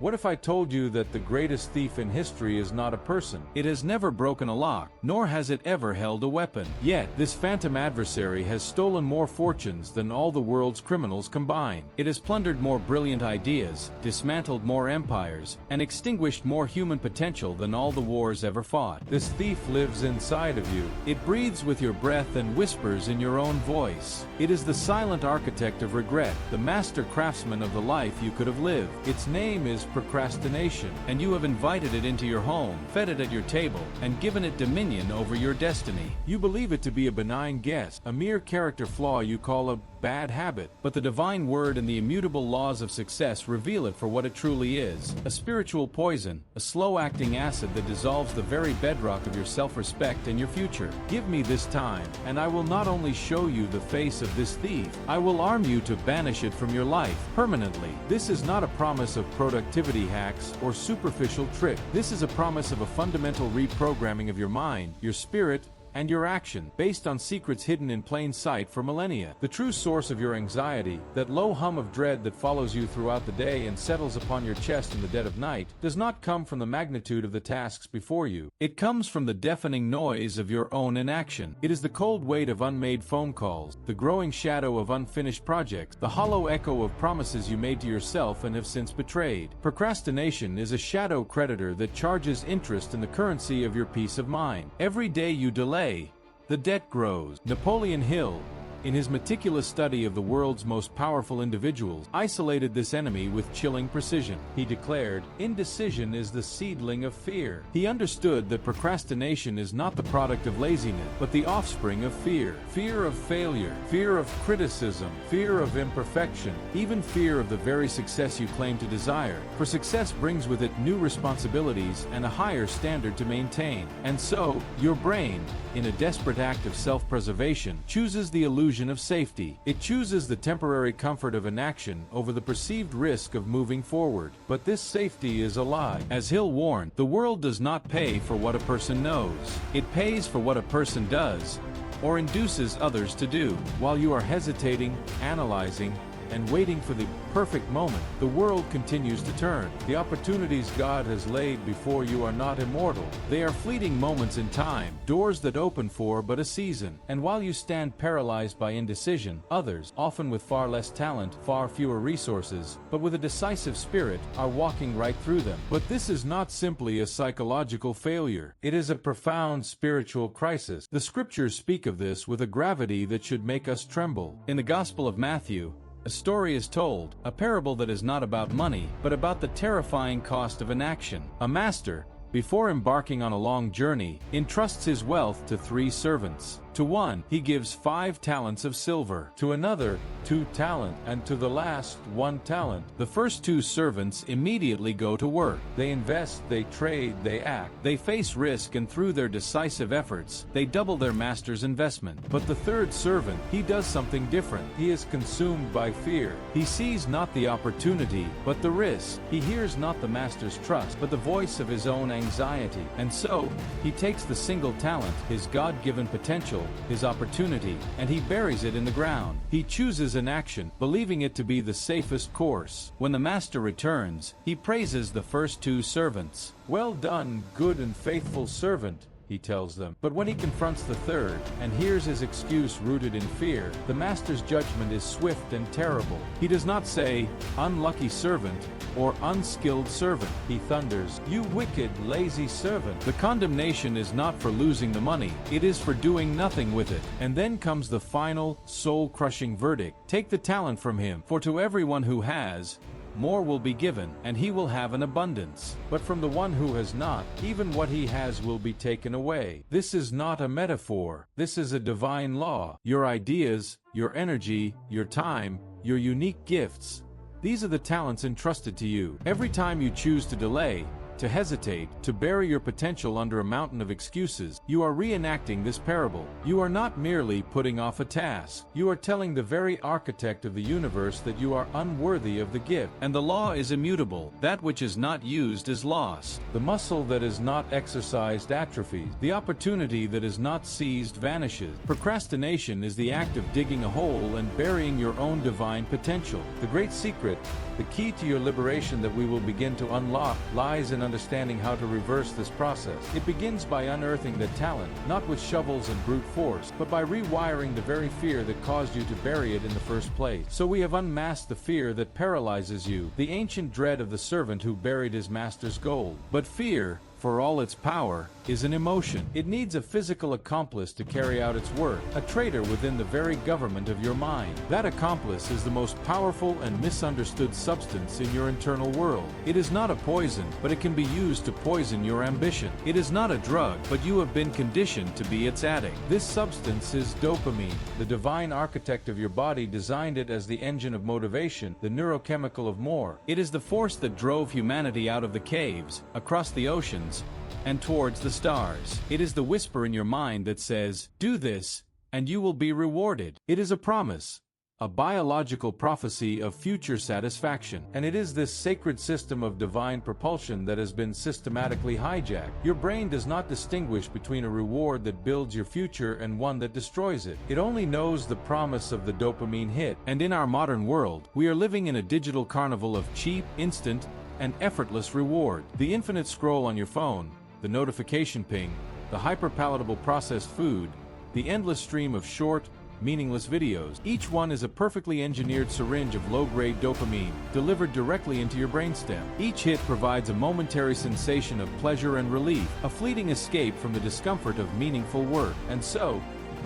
What if I told you that the greatest thief in history is not a person? It has never broken a lock, nor has it ever held a weapon. Yet, this phantom adversary has stolen more fortunes than all the world's criminals combined. It has plundered more brilliant ideas, dismantled more empires, and extinguished more human potential than all the wars ever fought. This thief lives inside of you. It breathes with your breath and whispers in your own voice. It is the silent architect of regret, the master craftsman of the life you could have lived. Its name is procrastination, and you have invited it into your home, fed it at your table, and given it dominion over your destiny. You believe it to be a benign guest, a mere character flaw you call a bad habit, but the divine word and the immutable laws of success reveal it for what it truly is: a spiritual poison, a slow-acting acid that dissolves the very bedrock of your self-respect and your future. Give me this time, and I will not only show you the face of this thief, I will arm you to banish it from your life permanently. This is not a promise of productivity hacks or superficial trick. This is a promise of a fundamental reprogramming of your mind, your spirit, and your action, based on secrets hidden in plain sight for millennia. The true source of your anxiety, that low hum of dread that follows you throughout the day and settles upon your chest in the dead of night, does not come from the magnitude of the tasks before you. It comes from the deafening noise of your own inaction. It is the cold weight of unmade phone calls, the growing shadow of unfinished projects, the hollow echo of promises you made to yourself and have since betrayed. Procrastination is a shadow creditor that charges interest in the currency of your peace of mind. Every day you delay, the debt grows. Napoleon Hill, in his meticulous study of the world's most powerful individuals, isolated this enemy with chilling precision. He declared, "Indecision is the seedling of fear." He understood that procrastination is not the product of laziness, but the offspring of fear. Fear of failure, fear of criticism, fear of imperfection, even fear of the very success you claim to desire. For success brings with it new responsibilities and a higher standard to maintain. And so, your brain, in a desperate act of self-preservation, chooses the illusion of safety. It chooses the temporary comfort of inaction over the perceived risk of moving forward. But this safety is a lie. As Hill warned, the world does not pay for what a person knows. It pays for what a person does, or induces others to do. While you are hesitating, analyzing, and waiting for the perfect moment, the world continues to turn. The opportunities God has laid before you are not immortal. They are fleeting moments in time, doors that open for but a season. And while you stand paralyzed by indecision, others, often with far less talent, far fewer resources, but with a decisive spirit, are walking right through them. But this is not simply a psychological failure. It is a profound spiritual crisis. The scriptures speak of this with a gravity that should make us tremble. In the Gospel of Matthew, a story is told, a parable that is not about money, but about the terrifying cost of inaction. A master, before embarking on a long journey, entrusts his wealth to 3 servants. To one, he gives 5 talents of silver, to another, 2 talents, and to the last, 1 talent. The first 2 servants immediately go to work. They invest, they trade, they act. They face risk, and through their decisive efforts, they double their master's investment. But the third servant, he does something different. He is consumed by fear. He sees not the opportunity, but the risk. He hears not the master's trust, but the voice of his own anxiety. And so, he takes the single talent, his God-given potential, his opportunity, and he buries it in the ground. He chooses inaction, believing it to be the safest course. When the master returns, he praises the first 2 servants. "Well done, good and faithful servant," he tells them. But when he confronts the third, and hears his excuse rooted in fear, the master's judgment is swift and terrible. He does not say, "Unlucky servant," or "unskilled servant." He thunders, "You wicked, lazy servant." The condemnation is not for losing the money, it is for doing nothing with it. And then comes the final, soul-crushing verdict: "Take the talent from him, for to everyone who has, more will be given, and he will have an abundance. But from the one who has not, even what he has will be taken away." This is not a metaphor. This is a divine law. Your ideas, your energy, your time, your unique gifts, these are the talents entrusted to you. Every time you choose to delay, to hesitate, to bury your potential under a mountain of excuses, you are reenacting this parable. You are not merely putting off a task. You are telling the very architect of the universe that you are unworthy of the gift. And the law is immutable. That which is not used is lost. The muscle that is not exercised atrophies. The opportunity that is not seized vanishes. Procrastination is the act of digging a hole and burying your own divine potential. The great secret, the key to your liberation that we will begin to unlock, lies in understanding how to reverse this process. It begins by unearthing the talent, not with shovels and brute force, but by rewiring the very fear that caused you to bury it in the first place. So we have unmasked the fear that paralyzes you, the ancient dread of the servant who buried his master's gold. But fear, for all its power, is an emotion. It needs a physical accomplice to carry out its work, a traitor within the very government of your mind. That accomplice is the most powerful and misunderstood substance in your internal world. It is not a poison, but it can be used to poison your ambition. It is not a drug, but you have been conditioned to be its addict. This substance is dopamine. The divine architect of your body designed it as the engine of motivation, the neurochemical of more. It is the force that drove humanity out of the caves, across the oceans, and towards the stars. It is the whisper in your mind that says, "Do this, and you will be rewarded." It is a promise, a biological prophecy of future satisfaction. And it is this sacred system of divine propulsion that has been systematically hijacked. Your brain does not distinguish between a reward that builds your future and one that destroys it. It only knows the promise of the dopamine hit. And in our modern world, we are living in a digital carnival of cheap, instant, and effortless reward. The infinite scroll on your phone, the notification ping, the hyper-palatable processed food, the endless stream of short, meaningless videos. Each one is a perfectly engineered syringe of low-grade dopamine, delivered directly into your brainstem. Each hit provides a momentary sensation of pleasure and relief, a fleeting escape from the discomfort of meaningful work. And so,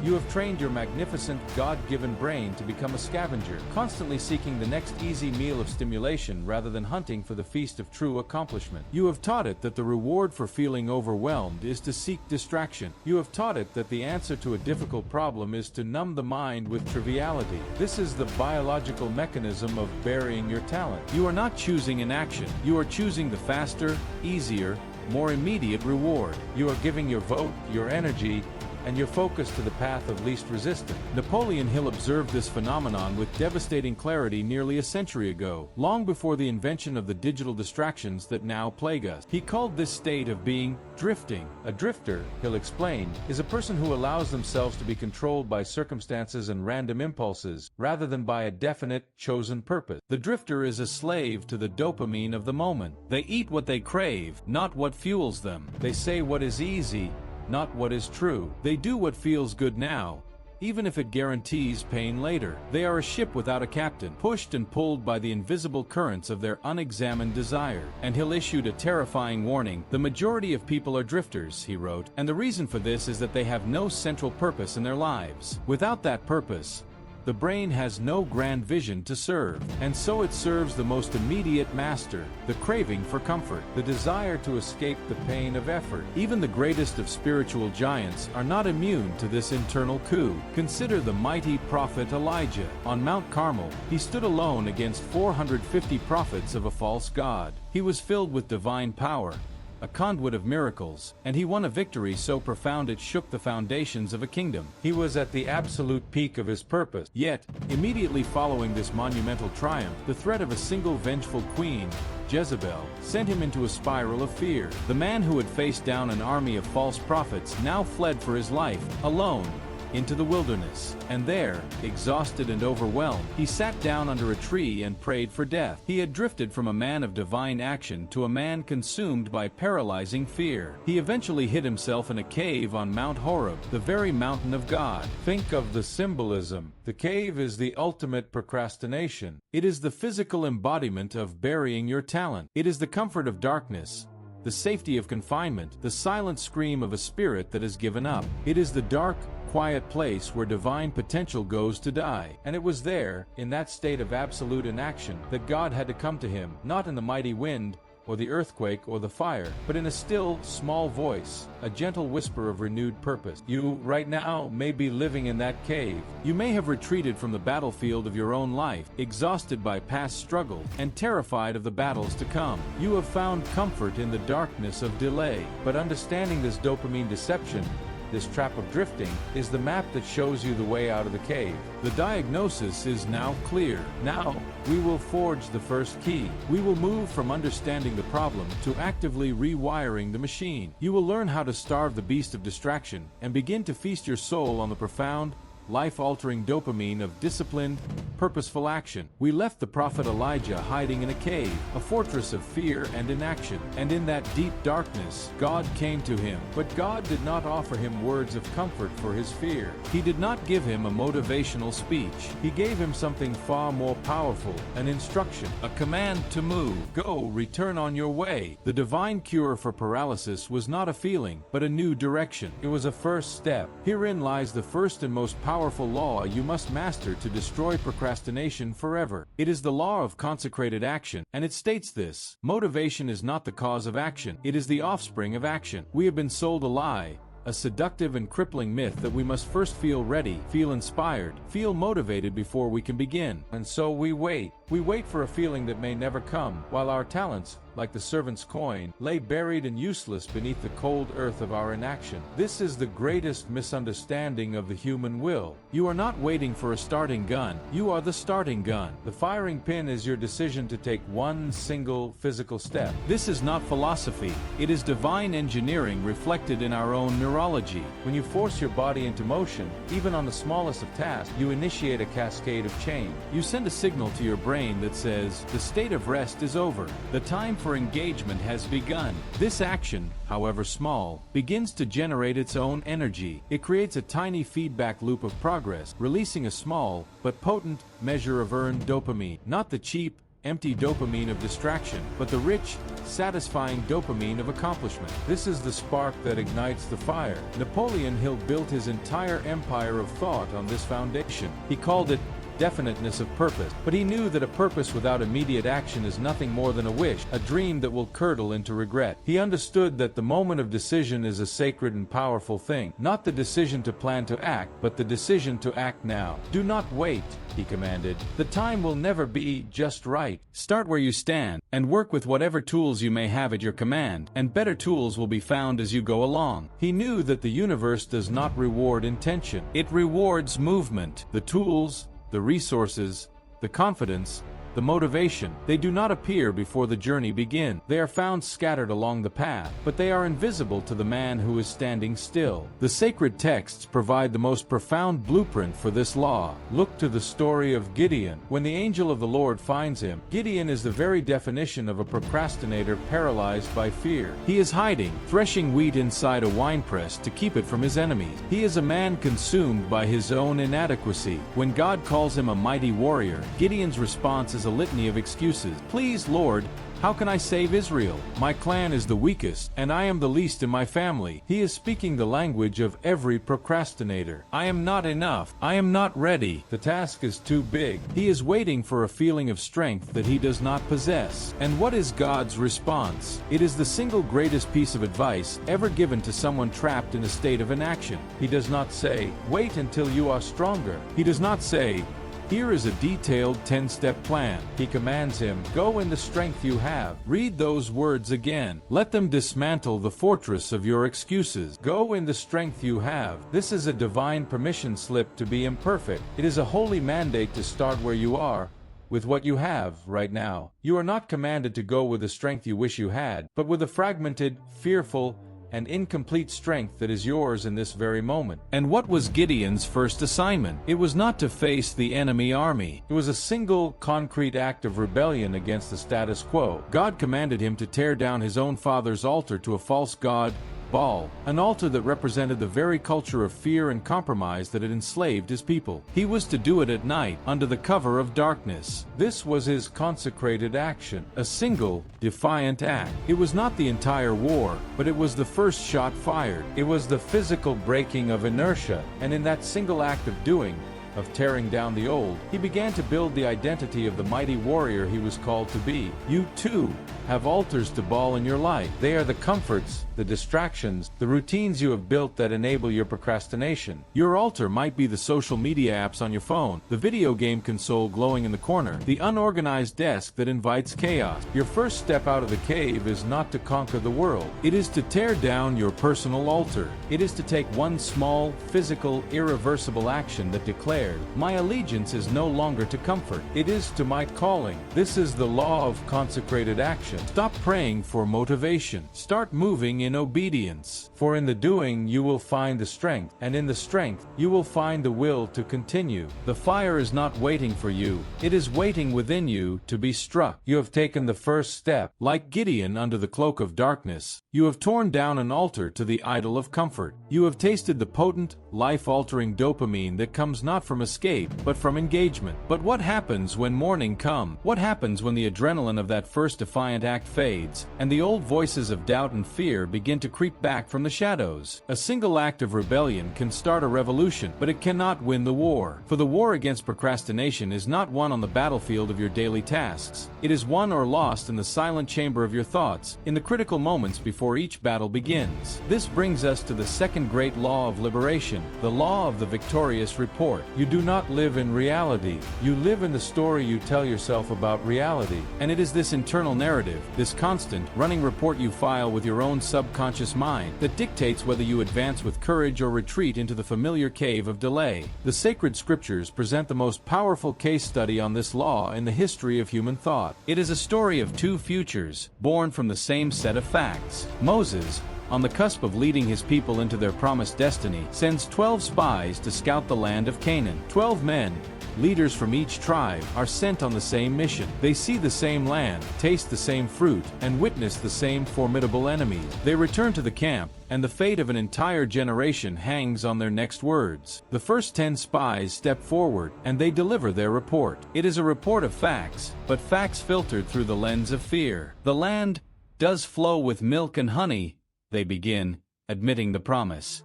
you have trained your magnificent, God-given brain to become a scavenger, constantly seeking the next easy meal of stimulation rather than hunting for the feast of true accomplishment. You have taught it that the reward for feeling overwhelmed is to seek distraction. You have taught it that the answer to a difficult problem is to numb the mind with triviality. This is the biological mechanism of burying your talent. You are not choosing an action. You are choosing the faster, easier, more immediate reward. You are giving your vote, your energy, and your focus to the path of least resistance. Napoleon Hill observed this phenomenon with devastating clarity nearly a century ago, long before the invention of the digital distractions that now plague us. He called this state of being drifting. A drifter, Hill explained, is a person who allows themselves to be controlled by circumstances and random impulses, rather than by a definite, chosen purpose. The drifter is a slave to the dopamine of the moment. They eat what they crave, not what fuels them. They say what is easy, not what is true. They do what feels good now, even if it guarantees pain later. They are a ship without a captain, pushed and pulled by the invisible currents of their unexamined desire. And Hill issued a terrifying warning. The majority of people are drifters, he wrote, and the reason for this is that they have no central purpose in their lives. Without that purpose, the brain has no grand vision to serve, and so it serves the most immediate master, the craving for comfort, the desire to escape the pain of effort. Even the greatest of spiritual giants are not immune to this internal coup. Consider the mighty prophet Elijah. On Mount Carmel, he stood alone against 450 prophets of a false god. He was filled with divine power, a conduit of miracles, and he won a victory so profound it shook the foundations of a kingdom. He was at the absolute peak of his purpose. Yet, immediately following this monumental triumph, the threat of a single vengeful queen, Jezebel, sent him into a spiral of fear. The man who had faced down an army of false prophets now fled for his life, alone, into the wilderness, and there, exhausted and overwhelmed, he sat down under a tree and prayed for death. He had drifted from a man of divine action to a man consumed by paralyzing fear. He eventually hid himself in a cave on Mount Horeb, the very mountain of God. Think of the symbolism. The cave is the ultimate procrastination. It is the physical embodiment of burying your talent. It is the comfort of darkness, the safety of confinement, the silent scream of a spirit that has given up. It is the dark, quiet place where divine potential goes to die. And it was there, in that state of absolute inaction, that God had to come to him, not in the mighty wind, or the earthquake, or the fire, but in a still, small voice, a gentle whisper of renewed purpose. You, right now, may be living in that cave. You may have retreated from the battlefield of your own life, exhausted by past struggle, and terrified of the battles to come. You have found comfort in the darkness of delay, but understanding this dopamine deception, this trap of drifting, is the map that shows you the way out of the cave. The diagnosis is now clear. Now, we will forge the first key. We will move from understanding the problem to actively rewiring the machine. You will learn how to starve the beast of distraction and begin to feast your soul on the profound, life-altering dopamine of disciplined, purposeful action. We left the prophet Elijah hiding in a cave, a fortress of fear and inaction, and in that deep darkness, God came to him. But God did not offer him words of comfort for his fear. He did not give him a motivational speech. He gave him something far more powerful, an instruction, a command to move. Go, return on your way. The divine cure for paralysis was not a feeling, but a new direction. It was a first step. Herein lies the first and most powerful law you must master to destroy procrastination forever. It is the law of consecrated action, and it states this: motivation is not the cause of action, it is the offspring of action. We have been sold a lie, a seductive and crippling myth that we must first feel ready, feel inspired, feel motivated before we can begin. And so we wait. We wait for a feeling that may never come, while our talents, like the servant's coin, lay buried and useless beneath the cold earth of our inaction. This is the greatest misunderstanding of the human will. You are not waiting for a starting gun. You are the starting gun. The firing pin is your decision to take one single physical step. This is not philosophy. It is divine engineering reflected in our own neurology. When you force your body into motion, even on the smallest of tasks, you initiate a cascade of change. You send a signal to your brain that says, the state of rest is over. The time for engagement has begun. This action, however small, begins to generate its own energy. It creates a tiny feedback loop of progress, releasing a small but potent measure of earned dopamine. Not the cheap, empty dopamine of distraction, but the rich, satisfying dopamine of accomplishment. This is the spark that ignites the fire. Napoleon Hill built his entire empire of thought on this foundation. He called it definiteness of purpose, but he knew that a purpose without immediate action is nothing more than a wish, a dream that will curdle into regret. He understood that the moment of decision is a sacred and powerful thing, not the decision to plan to act, but the decision to act now. Do not wait, he commanded. The time will never be just right. Start where you stand, and work with whatever tools you may have at your command, and better tools will be found as you go along. He knew that the universe does not reward intention. It rewards movement. The tools, the resources, the confidence, the motivation, they do not appear before the journey begins. They are found scattered along the path, but they are invisible to the man who is standing still. The sacred texts provide the most profound blueprint for this law. Look to the story of Gideon. When the angel of the Lord finds him, Gideon is the very definition of a procrastinator paralyzed by fear. He is hiding, threshing wheat inside a winepress to keep it from his enemies. He is a man consumed by his own inadequacy. When God calls him a mighty warrior, Gideon's response is a litany of excuses. Please, Lord, how can I save Israel? My clan is the weakest, and I am the least in my family. He is speaking the language of every procrastinator. I am not enough. I am not ready. The task is too big. He is waiting for a feeling of strength that he does not possess. And what is God's response? It is the single greatest piece of advice ever given to someone trapped in a state of inaction. He does not say, wait until you are stronger. He does not say, here is a detailed 10-step plan. He commands him, go in the strength you have. Read those words again. Let them dismantle the fortress of your excuses. Go in the strength you have. This is a divine permission slip to be imperfect. It is a holy mandate to start where you are, with what you have right now. You are not commanded to go with the strength you wish you had, but with a fragmented, fearful, and incomplete strength that is yours in this very moment. And what was Gideon's first assignment? It was not to face the enemy army. It was a single, concrete act of rebellion against the status quo. God commanded him to tear down his own father's altar to a false god, Baal, an altar that represented the very culture of fear and compromise that had enslaved his people. He was to do it at night, under the cover of darkness. This was his consecrated action, a single, defiant act. It was not the entire war, but it was the first shot fired. It was the physical breaking of inertia, and in that single act of doing, of tearing down the old, he began to build the identity of the mighty warrior he was called to be. You too have altars to ball in your life. They are the comforts, the distractions, the routines you have built that enable your procrastination. Your altar might be the social media apps on your phone, the video game console glowing in the corner, the unorganized desk that invites chaos. Your first step out of the cave is not to conquer the world. It is to tear down your personal altar. It is to take one small, physical, irreversible action that declared, "My allegiance is no longer to comfort. It is to my calling." This is the law of consecrated action. Stop praying for motivation. Start moving in obedience. For in the doing you will find the strength, and in the strength you will find the will to continue. The fire is not waiting for you. It is waiting within you to be struck. You have taken the first step. Like Gideon under the cloak of darkness, you have torn down an altar to the idol of comfort. You have tasted the potent, life-altering dopamine that comes not from escape, but from engagement. But what happens when morning comes? What happens when the adrenaline of that first defiant act fades, and the old voices of doubt and fear begin to creep back from the shadows? A single act of rebellion can start a revolution, but it cannot win the war. For the war against procrastination is not won on the battlefield of your daily tasks. It is won or lost in the silent chamber of your thoughts, in the critical moments before each battle begins. This brings us to the second great law of liberation, the law of the victorious report. You do not live in reality. You live in the story you tell yourself about reality. And it is this internal narrative, this constant, running report you file with your own subconscious mind, that dictates whether you advance with courage or retreat into the familiar cave of delay. The sacred scriptures present the most powerful case study on this law in the history of human thought. It is a story of two futures, born from the same set of facts. Moses, on the cusp of leading his people into their promised destiny, sends 12 spies to scout the land of Canaan. 12 men, leaders from each tribe, are sent on the same mission. They see the same land, taste the same fruit, and witness the same formidable enemies. They return to the camp, and the fate of an entire generation hangs on their next words. The first 10 spies step forward, and they deliver their report. It is a report of facts, but facts filtered through the lens of fear. "The land does flow with milk and honey," they begin, admitting the promise.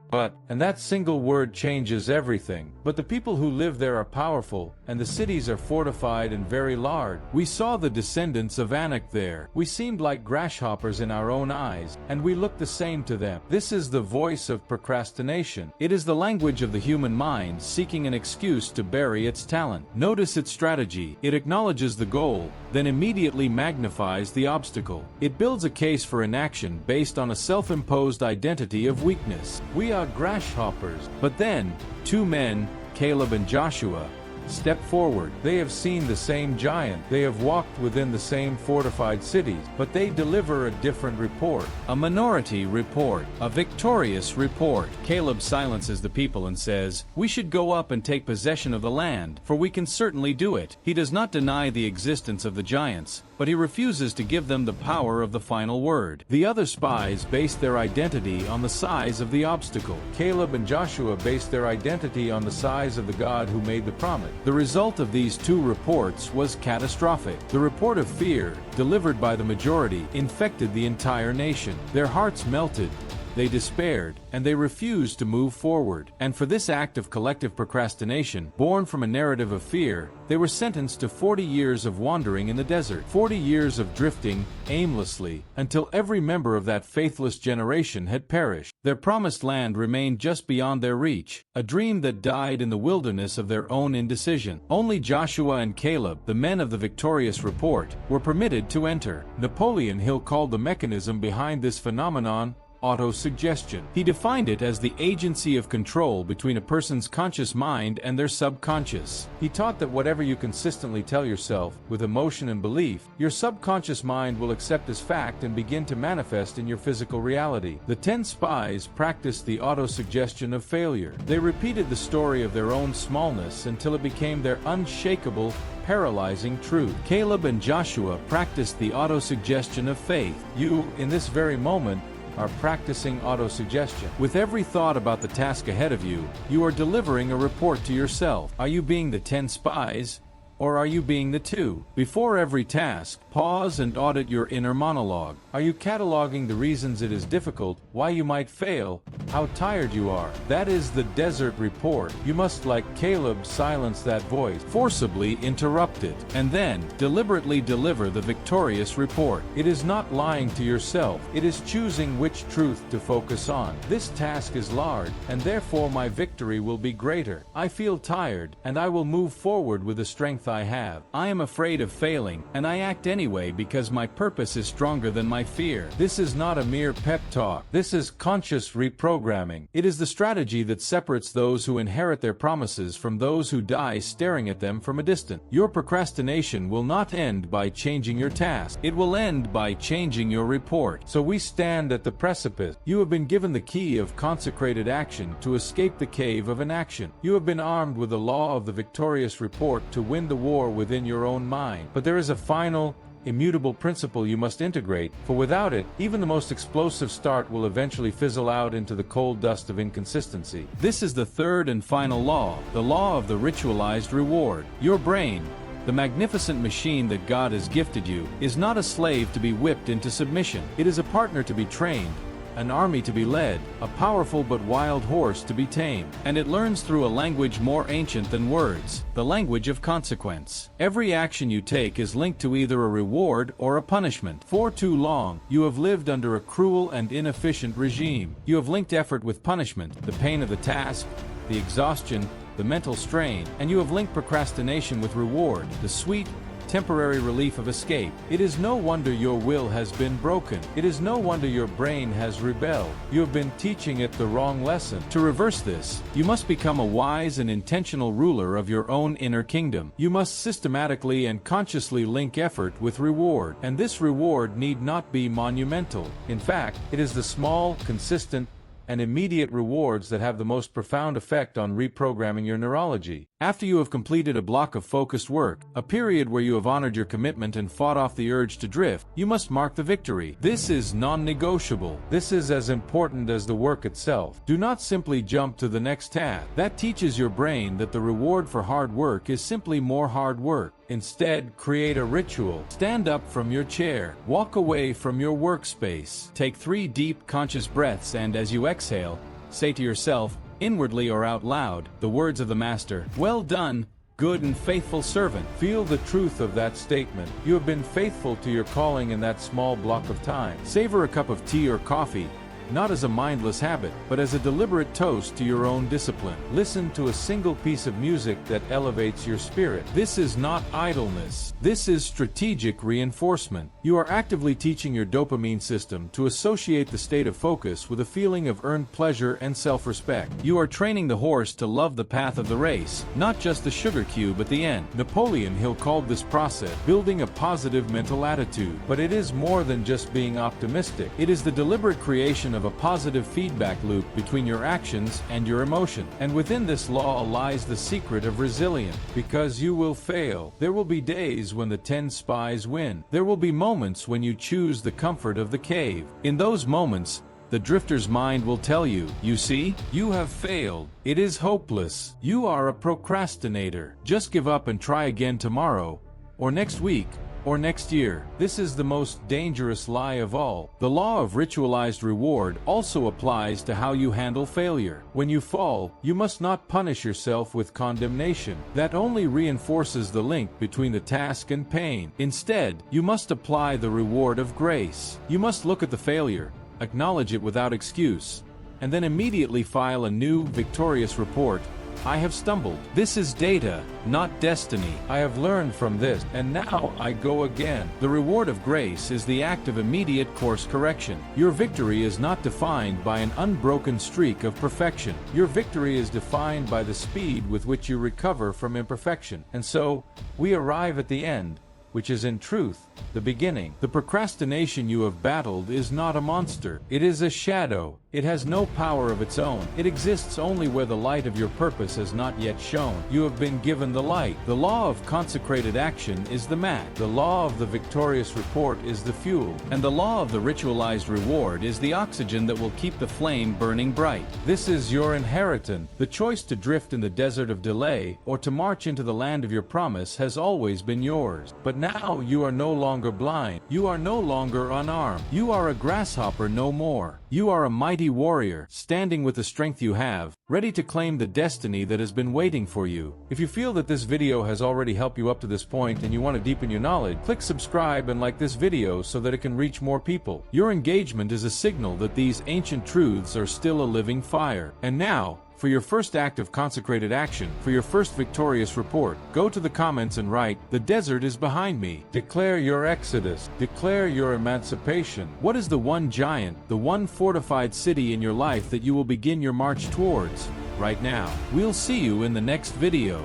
And that single word changes everything. But the people who live there are powerful, and the cities are fortified and very large. We saw the descendants of Anak there. We seemed like grasshoppers in our own eyes, and we looked the same to them. This is the voice of procrastination. It is the language of the human mind seeking an excuse to bury its talent. Notice its strategy. It acknowledges the goal, then immediately magnifies the obstacle. It builds a case for inaction based on a self-imposed identity of weakness. We are grasshoppers. But then, two men, Caleb and Joshua, step forward. They have seen the same giant. They have walked within the same fortified cities, but they deliver a different report. A minority report. A victorious report. Caleb silences the people and says, "We should go up and take possession of the land, for we can certainly do it." He does not deny the existence of the giants, but he refuses to give them the power of the final word. The other spies base their identity on the size of the obstacle. Caleb and Joshua base their identity on the size of the God who made the promise. The result of these two reports was catastrophic. The report of fear, delivered by the majority, infected the entire nation. Their hearts melted. They despaired, and they refused to move forward. And for this act of collective procrastination, born from a narrative of fear, they were sentenced to 40 years of wandering in the desert. 40 years of drifting, aimlessly, until every member of that faithless generation had perished. Their promised land remained just beyond their reach, a dream that died in the wilderness of their own indecision. Only Joshua and Caleb, the men of the victorious report, were permitted to enter. Napoleon Hill called the mechanism behind this phenomenon auto-suggestion. He defined it as the agency of control between a person's conscious mind and their subconscious. He taught that whatever you consistently tell yourself, with emotion and belief, your subconscious mind will accept as fact and begin to manifest in your physical reality. The 10 spies practiced the auto-suggestion of failure. They repeated the story of their own smallness until it became their unshakable, paralyzing truth. Caleb and Joshua practiced the auto-suggestion of faith. You, in this very moment, are practicing auto-suggestion. With every thought about the task ahead of you, you are delivering a report to yourself. Are you being the 10 spies, or are you being the 2? Before every task, Pause and audit your inner monologue. Are you cataloging the reasons it is difficult, why you might fail, how tired you are? That is the desert report. You must, like Caleb, silence that voice, forcibly interrupt it, and then deliberately deliver the victorious report. It is not lying to yourself, it is choosing which truth to focus on. This task is large, and therefore my victory will be greater. I feel tired, and I will move forward with the strength I have. I am afraid of failing, and I act anyway because my purpose is stronger than my fear. This is not a mere pep talk. This is conscious reprogramming. It is the strategy that separates those who inherit their promises from those who die staring at them from a distance. Your procrastination will not end by changing your task. It will end by changing your report. So we stand at the precipice. You have been given the key of consecrated action to escape the cave of inaction. You have been armed with the law of the victorious report to win the war within your own mind. But there is a final, immutable principle you must integrate, for without it, even the most explosive start will eventually fizzle out into the coal dust of inconsistency. This is the third and final law, the law of the ritualized reward. Your brain, the magnificent machine that God has gifted you, is not a slave to be whipped into submission. It is a partner to be trained, an army to be led, a powerful but wild horse to be tamed. And it learns through a language more ancient than words, the language of consequence. Every action you take is linked to either a reward or a punishment. For too long, you have lived under a cruel and inefficient regime. You have linked effort with punishment, the pain of the task, the exhaustion, the mental strain, and you have linked procrastination with reward, the sweet, temporary relief of escape. It is no wonder your will has been broken. It is no wonder your brain has rebelled. You have been teaching it the wrong lesson. To reverse this, you must become a wise and intentional ruler of your own inner kingdom. You must systematically and consciously link effort with reward, and this reward need not be monumental. In fact, it is the small, consistent, and immediate rewards that have the most profound effect on reprogramming your neurology. After you have completed a block of focused work, a period where you have honored your commitment and fought off the urge to drift, you must mark the victory. This is non-negotiable. This is as important as the work itself. Do not simply jump to the next task. That teaches your brain that the reward for hard work is simply more hard work. Instead, create a ritual. Stand up from your chair. Walk away from your workspace. Take 3 deep, conscious breaths, and as you exhale, say to yourself, inwardly or out loud, the words of the Master, "Well done, good and faithful servant." Feel the truth of that statement. You have been faithful to your calling in that small block of time. Savor a cup of tea or coffee, not as a mindless habit, but as a deliberate toast to your own discipline. Listen to a single piece of music that elevates your spirit. This is not idleness. This is strategic reinforcement. You are actively teaching your dopamine system to associate the state of focus with a feeling of earned pleasure and self-respect. You are training the horse to love the path of the race, not just the sugar cube at the end. Napoleon Hill called this process building a positive mental attitude. But it is more than just being optimistic. It is the deliberate creation of a positive feedback loop between your actions and your emotion. And within this law lies the secret of resilience. Because you will fail. There will be days when the 10 spies win. There will be moments when you choose the comfort of the cave. In those moments, the drifter's mind will tell you, you see, you have failed. It is hopeless. You are a procrastinator. Just give up and try again tomorrow, or next week, or next year. This is the most dangerous lie of all. The law of ritualized reward also applies to how you handle failure. When you fall, you must not punish yourself with condemnation. That only reinforces the link between the task and pain. Instead, you must apply the reward of grace. You must look at the failure, acknowledge it without excuse, and then immediately file a new, victorious report. I have stumbled. This is data, not destiny. I have learned from this, and now I go again. The reward of grace is the act of immediate course correction. Your victory is not defined by an unbroken streak of perfection. Your victory is defined by the speed with which you recover from imperfection. And so, we arrive at the end, which is in truth the beginning. The procrastination you have battled is not a monster. It is a shadow. It has no power of its own. It exists only where the light of your purpose has not yet shone. You have been given the light. The law of consecrated action is the match. The law of the victorious report is the fuel. And the law of the ritualized reward is the oxygen that will keep the flame burning bright. This is your inheritance. The choice to drift in the desert of delay or to march into the land of your promise has always been yours. But now you are no longer longer blind. You are no longer unarmed. You are a grasshopper no more. You are a mighty warrior, standing with the strength you have, ready to claim the destiny that has been waiting for you. If you feel that this video has already helped you up to this point and you want to deepen your knowledge, click subscribe and like this video so that it can reach more people. Your engagement is a signal that these ancient truths are still a living fire. And now, for your first act of consecrated action, for your first victorious report, go to the comments and write, "The desert is behind me." Declare your exodus. Declare your emancipation. What is the one giant, the one fortified city in your life that you will begin your march towards right now? We'll see you in the next video.